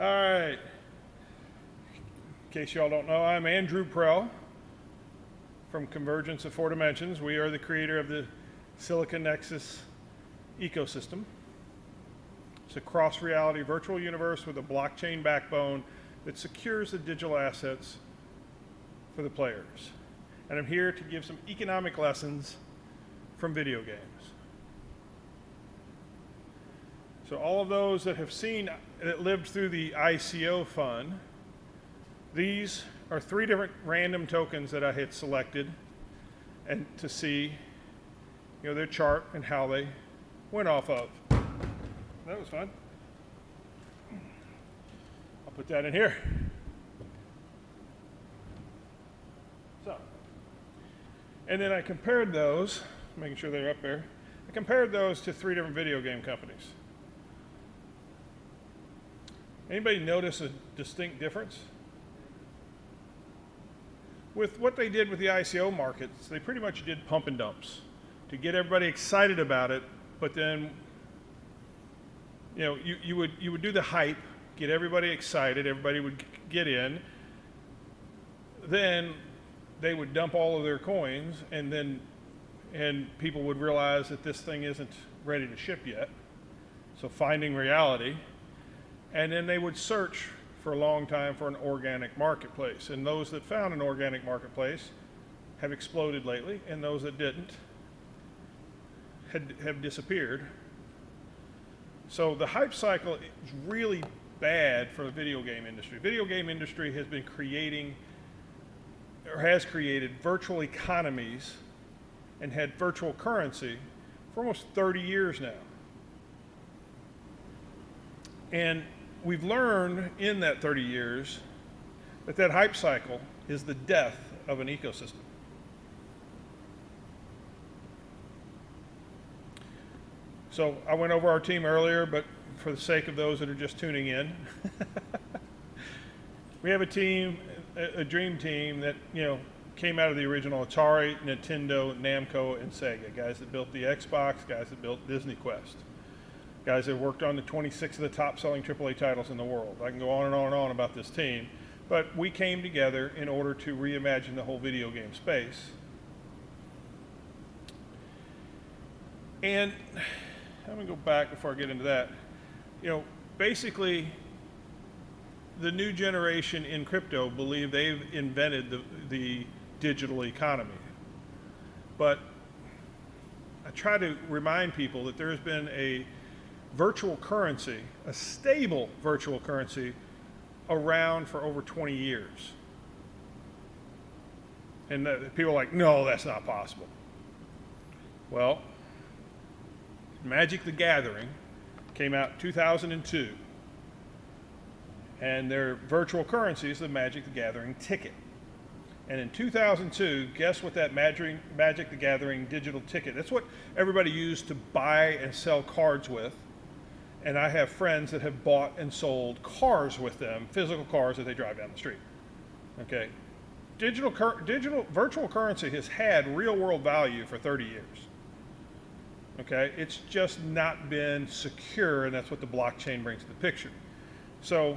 All right. In case y'all don't know, I'm Andrew Prell from Convergence of Four Dimensions. We are the creator of the Silicon Nexus ecosystem. It's a cross-reality virtual universe with a blockchain backbone that secures the digital assets for the players. And I'm here to give some economic lessons from video games. So all of those that lived through the ICO fund, these are 3 different random tokens that I had selected and to see, their chart and how they went off of. That was fun. I'll put that in here. So, and then I compared those, making sure they're up there. I compared those to 3 different video game companies. Anybody notice a distinct difference? With what they did with the ICO markets, they pretty much did pump and dumps to get everybody excited about it, but then you would do the hype, get everybody excited, everybody would get in, then they would dump all of their coins, and people would realize that this thing isn't ready to ship yet, so finding reality, and then they would search for a long time for an organic marketplace, and those that found an organic marketplace have exploded lately, and those that didn't have disappeared. So the hype cycle is really bad for the video game industry. Video game industry has been has created virtual economies and had virtual currency for almost 30 years now. And we've learned in that 30 years that hype cycle is the death of an ecosystem. So I went over our team earlier, but for the sake of those that are just tuning in, we have a team, a dream team that came out of the original Atari, Nintendo, Namco, and Sega. Guys that built the Xbox, guys that built Disney Quest. Guys that worked on the 26 of the top-selling AAA titles in the world. I can go on and on and on about this team, but we came together in order to reimagine the whole video game space. And I'm going to go back before I get into that. Basically, the new generation in crypto believe they've invented the digital economy. But I try to remind people that there has been a virtual currency, a stable virtual currency, around for over 20 years. And people are like, no, that's not possible. Well, Magic the Gathering came out in 2002, and their virtual currency is the Magic the Gathering ticket. And in 2002, guess what that Magic the Gathering digital ticket, that's what everybody used to buy and sell cards with. And I have friends that have bought and sold cars with them, physical cars that they drive down the street. Okay, virtual currency has had real world value for 30 years. Okay, it's just not been secure, and that's what the blockchain brings to the picture. So,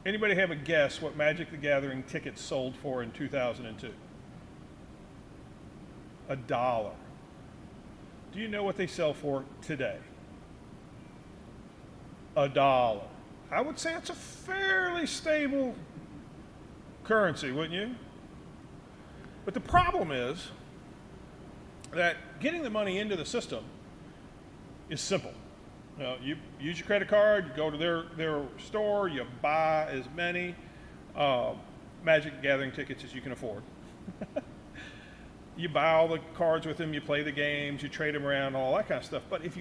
anybody have a guess what Magic the Gathering tickets sold for in 2002? $1. Do you know what they sell for today? $1. I would say it's a fairly stable currency, wouldn't you? But the problem is that getting the money into the system is simple. You use your credit card, you go to their store, you buy as many Magic the Gathering tickets as you can afford. You buy all the cards with them, you play the games, you trade them around, all that kind of stuff. But if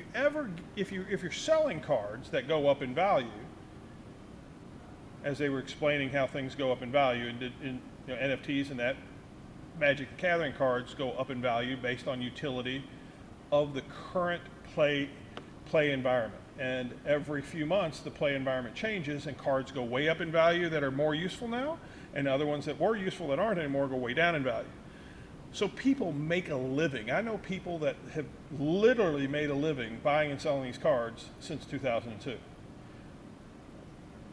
you're selling cards that go up in value, as they were explaining how things go up in value, and NFTs and that, Magic the Gathering cards go up in value based on utility of the current play environment. And every few months, the play environment changes, and cards go way up in value that are more useful now, and other ones that were useful that aren't anymore go way down in value. So people make a living. I know people that have literally made a living buying and selling these cards since 2002.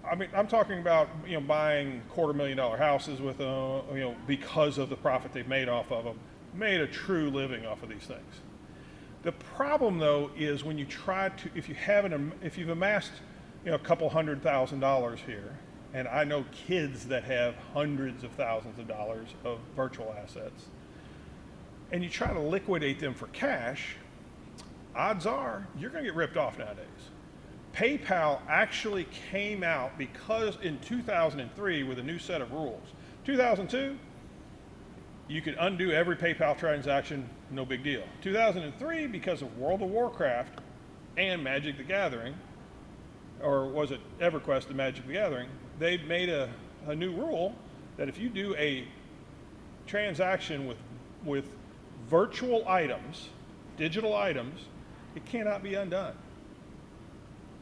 I mean, I'm talking about, buying $250,000 houses with, because of the profit they've made off of them, made a true living off of these things. The problem, though, is when you try to, if you've amassed, a couple $100,000 here, and I know kids that have hundreds of thousands of dollars of virtual assets, and you try to liquidate them for cash, odds are you're going to get ripped off nowadays. PayPal actually came out because in 2003 with a new set of rules. 2002, you could undo every PayPal transaction, no big deal. 2003, because of World of Warcraft and Magic the Gathering, or was it EverQuest and Magic the Gathering, they made a new rule that if you do a transaction with virtual items, digital items, it cannot be undone.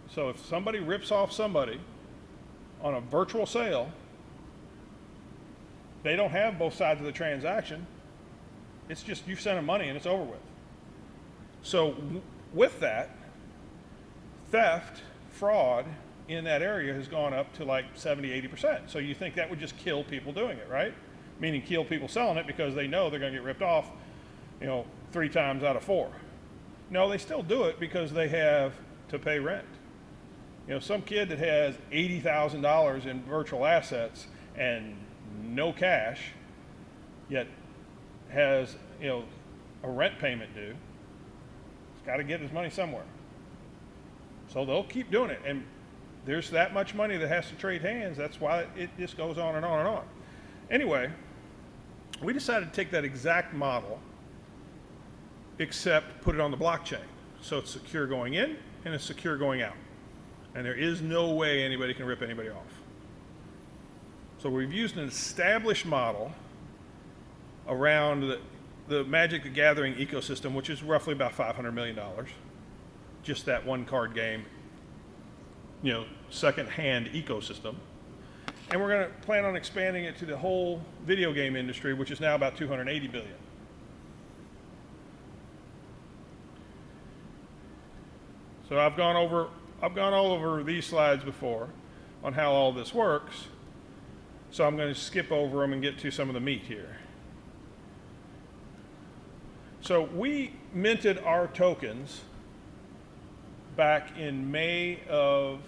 So if somebody rips off somebody on a virtual sale, they don't have both sides of the transaction. It's just you send them money and it's over with. So with that, theft, fraud in that area has gone up to like 70, 80%. So you think that would just kill people doing it, right? Meaning kill people selling it because they know they're going to get ripped off, 3 times out of 4. No, they still do it because they have to pay rent. Some kid that has $80,000 in virtual assets and no cash, yet has, a rent payment due, he's got to get his money somewhere. So they'll keep doing it. And there's that much money that has to trade hands. That's why it just goes on and on and on. Anyway, we decided to take that exact model, except put it on the blockchain. So it's secure going in and it's secure going out. And there is no way anybody can rip anybody off. So we've used an established model around the Magic the Gathering ecosystem, which is roughly about $500 million. Just that one card game, second-hand ecosystem. And we're going to plan on expanding it to the whole video game industry, which is now about $280 billion. So I've gone all over these slides before on how all this works. So I'm going to skip over them and get to some of the meat here. So we minted our tokens back in May of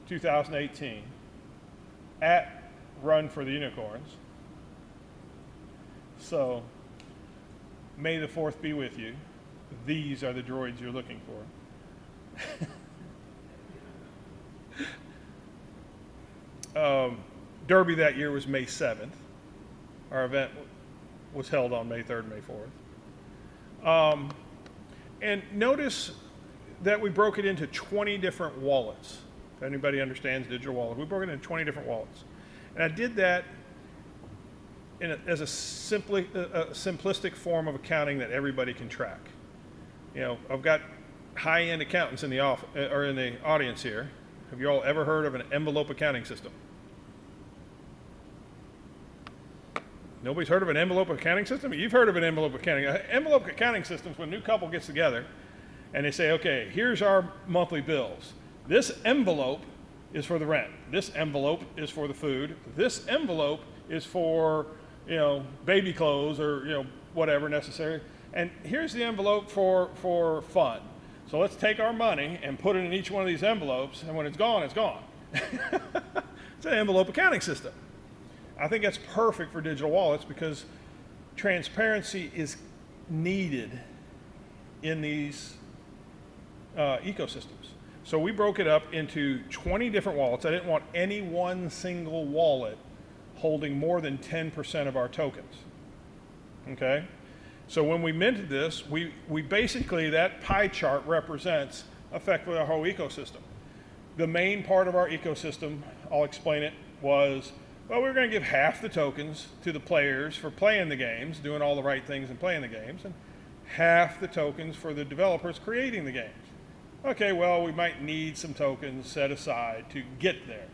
2018 at Run for the Unicorns. So may the 4th be with you. These are the droids you're looking for. Derby that year was May 7th. Our event was held on May 3rd, May 4th. And notice that we broke it into 20 different wallets. If anybody understands digital wallet, we broke it into 20 different wallets. And I did that as a simplistic form of accounting that everybody can track. I've got high-end accountants in the audience here. Have you all ever heard of an envelope accounting system? Nobody's heard of an envelope accounting system? You've heard of an envelope accounting. Envelope accounting systems, when a new couple gets together and they say, okay, here's our monthly bills. This envelope is for the rent. This envelope is for the food. This envelope is for, baby clothes or, whatever necessary. And here's the envelope for fun. So let's take our money and put it in each one of these envelopes, and when it's gone, it's gone. It's an envelope accounting system. I think that's perfect for digital wallets because transparency is needed in these ecosystems. So we broke it up into 20 different wallets. I didn't want any one single wallet holding more than 10% of our tokens. Okay? So when we minted this, we basically, that pie chart represents effectively our whole ecosystem. The main part of our ecosystem, I'll explain it, was, well, we were going to give half the tokens to the players for playing the games, doing all the right things and playing the games, and half the tokens for the developers creating the games. Okay, well, we might need some tokens set aside to get there.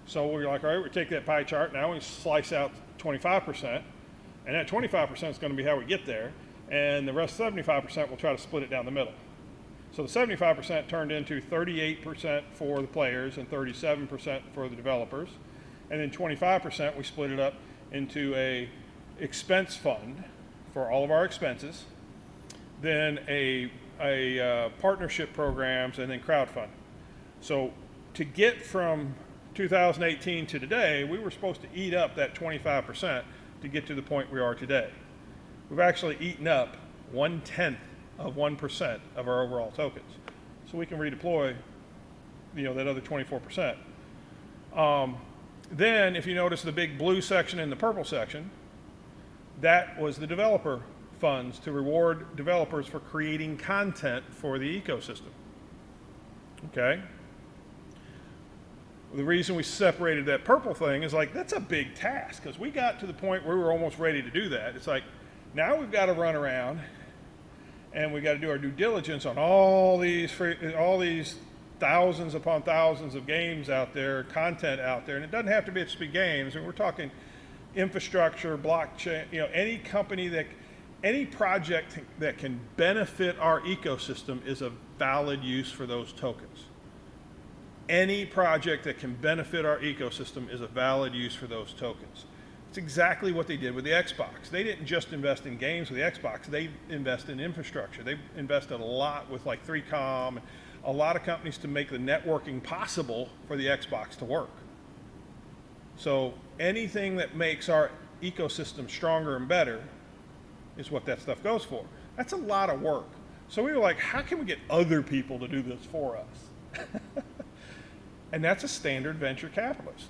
So we're like, all right, we take that pie chart, now we slice out 25%, and that 25% is going to be how we get there, and the rest 75% we'll try to split it down the middle. So the 75% turned into 38% for the players and 37% for the developers. And then 25% we split it up into a expense fund for all of our expenses, then a partnership programs, and then crowdfunding. So to get from 2018 to today, we were supposed to eat up that 25% to get to the point we are today. We've actually eaten up 1/10 of 1% of our overall tokens. So we can redeploy, that other 24%. Then if you notice the big blue section and the purple section, that was the developer funds to reward developers for creating content for the ecosystem. Okay? The reason we separated that purple thing is like, that's a big task, because we got to the point where we were almost ready to do that. It's like, now we've got to run around and we got to do our due diligence on all these thousands upon thousands of games out there, content out there, and it doesn't have to be just big games. And we're talking infrastructure, blockchain, any project that can benefit our ecosystem is a valid use for those tokens. Any project that can benefit our ecosystem is a valid use for those tokens. It's exactly what they did with the Xbox. They didn't just invest in games with the Xbox, they invest in infrastructure. They invested a lot with like 3Com and a lot of companies to make the networking possible for the Xbox to work. So anything that makes our ecosystem stronger and better is what that stuff goes for. That's a lot of work. So we were like, how can we get other people to do this for us? And that's a standard venture capitalist.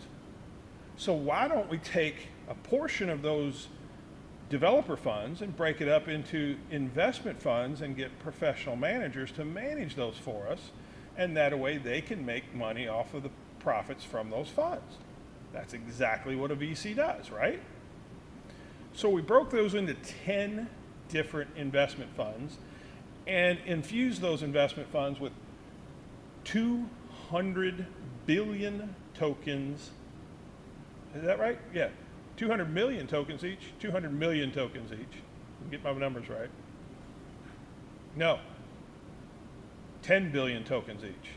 So why don't we take a portion of those developer funds and break it up into investment funds and get professional managers to manage those for us, and that way they can make money off of the profits from those funds. That's exactly what a VC does, right? So we broke those into 10 different investment funds and infused those investment funds with 200 billion tokens. Is that right? Yeah. 200 million tokens each, 200 million tokens each. Get my numbers right. No. 10 billion tokens each.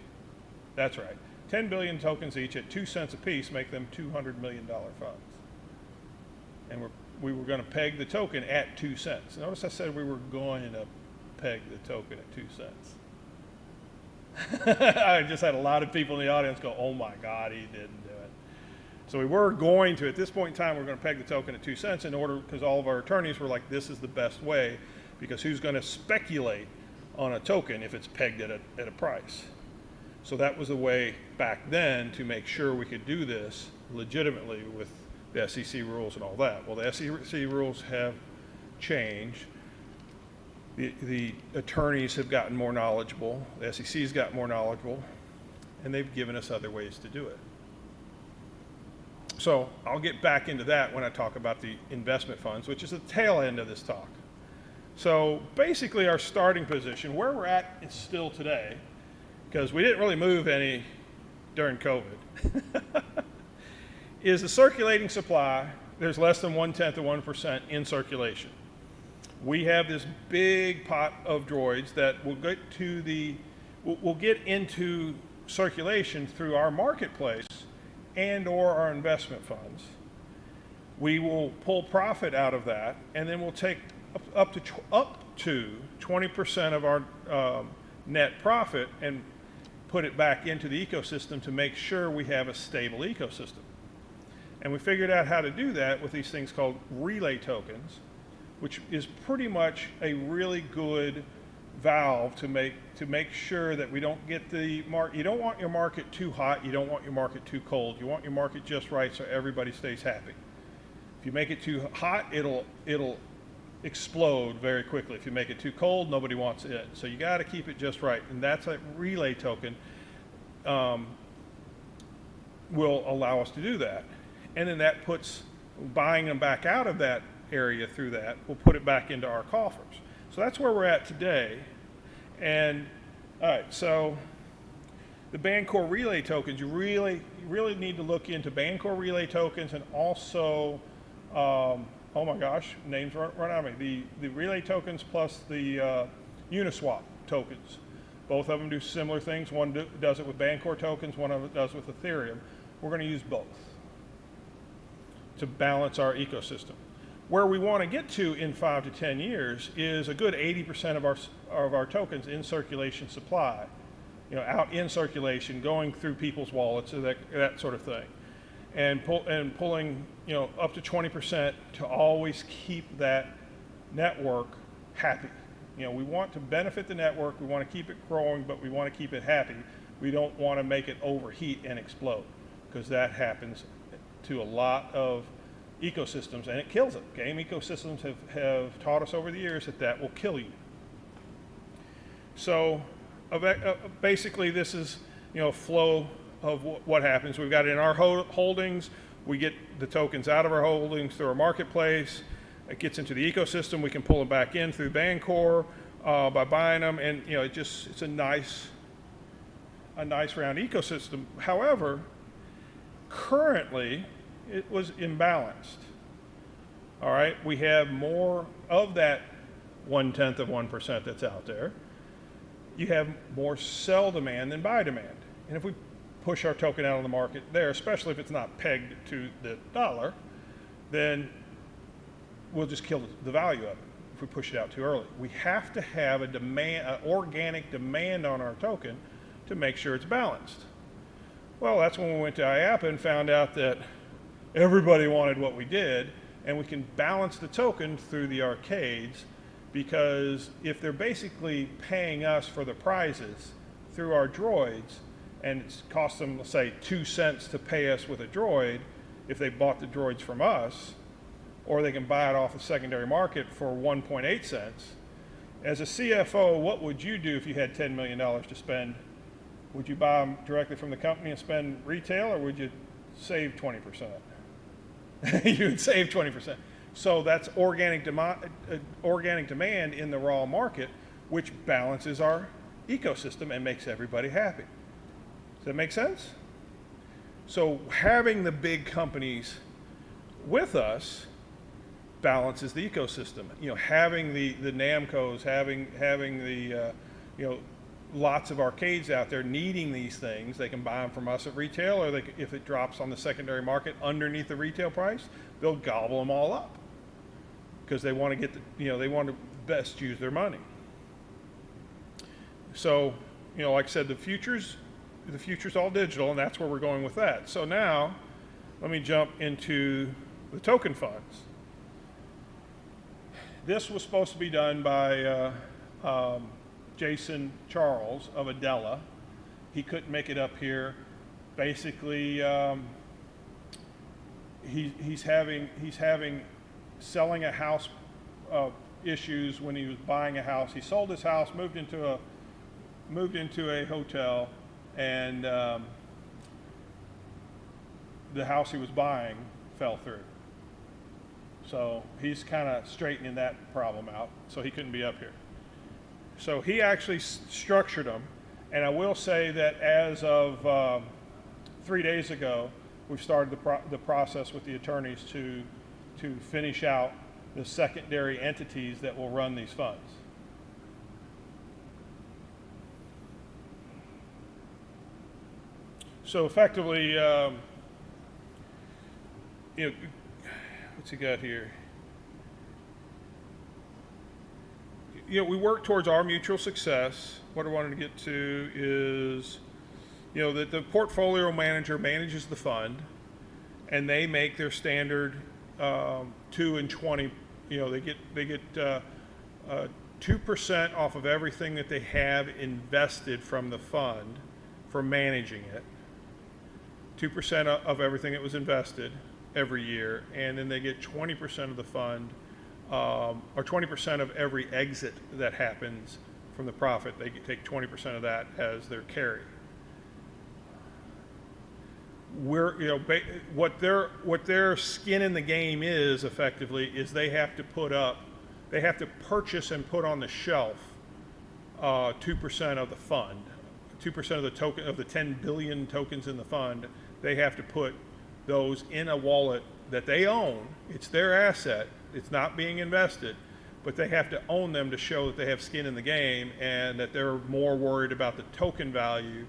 That's right. 10 billion tokens each at 2 cents a piece make them $200 million funds. And we were going to peg the token at 2 cents. Notice I said we were going to peg the token at 2 cents. I just had a lot of people in the audience go, oh my God, he didn't do it. So we were going to, at this point in time, we're going to peg the token at 2 cents in order, because all of our attorneys were like, this is the best way, because who's going to speculate on a token if it's pegged at a price? So that was a way back then to make sure we could do this legitimately with the SEC rules and all that. Well, the SEC rules have changed. The attorneys have gotten more knowledgeable. The SEC's got more knowledgeable, and they've given us other ways to do it. So I'll get back into that when I talk about the investment funds, which is the tail end of this talk. So basically our starting position, where we're at is still today, because we didn't really move any during COVID, is the circulating supply. There's less than 1/10 of 1% in circulation. We have this big pot of droids that will get into circulation through our marketplace and or our investment funds. We will pull profit out of that, and then we'll take up to 20% of our net profit and put it back into the ecosystem to make sure we have a stable ecosystem. And we figured out how to do that with these things called relay tokens, which is pretty much a really good valve to make sure that we don't get the market. You don't want your market too hot, you don't want your market too cold. You want your market just right so everybody stays happy. If you make it too hot, it'll explode very quickly. If you make it too cold, nobody wants it. So you got to keep it just right, and that's a relay token will allow us to do that. And then that puts buying them back out of that area through that, we'll put it back into our coffers. So that's where we're at today. And all right, so the Bancorp relay tokens, you really need to look into Bancorp relay tokens, and also oh my gosh, names run out of me. The relay tokens plus the Uniswap tokens. Both of them do similar things. One does it with Bancor tokens, one of it does with Ethereum. We're going to use both to balance our ecosystem. Where we want to get to in 5 to 10 years is a good 80% of our tokens in circulation supply, out in circulation, going through people's wallets, or that sort of thing, and pulling, up to 20% to always keep that network happy. We want to benefit the network, we want to keep it growing, but we want to keep it happy. We don't want to make it overheat and explode, because that happens to a lot of ecosystems and it kills it. Game ecosystems have taught us over the years that will kill you. So basically this is a flow of what happens. We've got it in our holdings, we get the tokens out of our holdings through our marketplace, it gets into the ecosystem, we can pull them back in through Bancor by buying them, and it's a nice round ecosystem. However, currently it was imbalanced. All right, we have more of that 1/10 of 1% that's out there. You have more sell demand than buy demand. And if we push our token out on the market there, especially if it's not pegged to the dollar, then we'll just kill the value of it if we push it out too early. We have to have an organic demand on our token to make sure it's balanced. Well, that's when we went to IAPA and found out that everybody wanted what we did, and we can balance the token through the arcades, because if they're basically paying us for the prizes through our droids, and it's cost them, let's say, 2 cents to pay us with a droid if they bought the droids from us, or they can buy it off the secondary market for 1.8 cents. As a CFO, what would you do if you had $10 million to spend? Would you buy them directly from the company and spend retail, or would you save 20%? You would save 20%. So that's organic demand in the raw market, which balances our ecosystem and makes everybody happy. Does that make sense? So having the big companies with us balances the ecosystem. Having the Namcos, having the lots of arcades out there needing these things, they can buy them from us at retail, or if it drops on the secondary market underneath the retail price, they'll gobble them all up because they want to get they want to best use their money. So, like I said, the future's all digital, and that's where we're going with that. So now, let me jump into the token funds. This was supposed to be done by Jason Charles of Adela. He couldn't make it up here. Basically, he's having selling a house issues when he was buying a house. He sold his house, moved into a hotel, and the house he was buying fell through. So he's kind of straightening that problem out, so he couldn't be up here. So he actually structured them, and I will say that as of 3 days ago, we've started the process with the attorneys to finish out the secondary entities that will run these funds. So effectively, what's he got here? We work towards our mutual success. What I wanted to get to is, that the portfolio manager manages the fund, and they make their standard 2 and 20. They get 2% off of everything that they have invested from the fund for managing it. 2% of everything that was invested every year, and then they get 20% of the fund, or 20% of every exit that happens from the profit. They take 20% of that as their carry. What their skin in the game is effectively is they have to purchase and put on the shelf 2% of the fund, 2% of the token of the 10 billion tokens in the fund. They have to put those in a wallet that they own. It's their asset. It's not being invested, but they have to own them to show that they have skin in the game and that they're more worried about the token value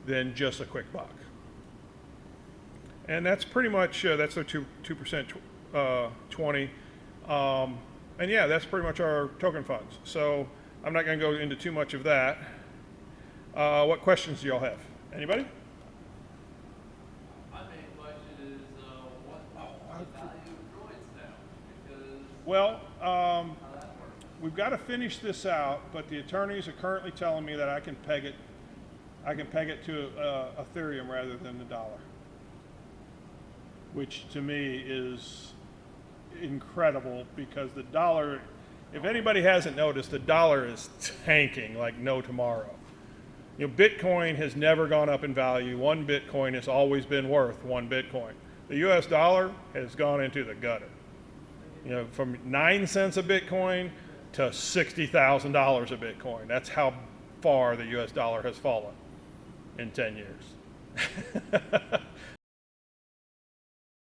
than just a quick buck. And that's pretty much, that's their 2% 20. And yeah, that's pretty much our token funds. So I'm not going to go into too much of that. What questions do y'all have? Anybody? My main question is, what's the value of droids now? Because Well, how that works. we've got to finish this out, but the attorneys are currently telling me that I can peg it to Ethereum rather than the dollar, which to me is incredible because the dollar, if anybody hasn't noticed, the dollar is tanking like no tomorrow. You know, Bitcoin has never gone up in value. One Bitcoin has always been worth one Bitcoin. The US dollar has gone into the gutter. You know, from 9 cents a Bitcoin to $60,000 a Bitcoin. That's how far the US dollar has fallen in 10 years.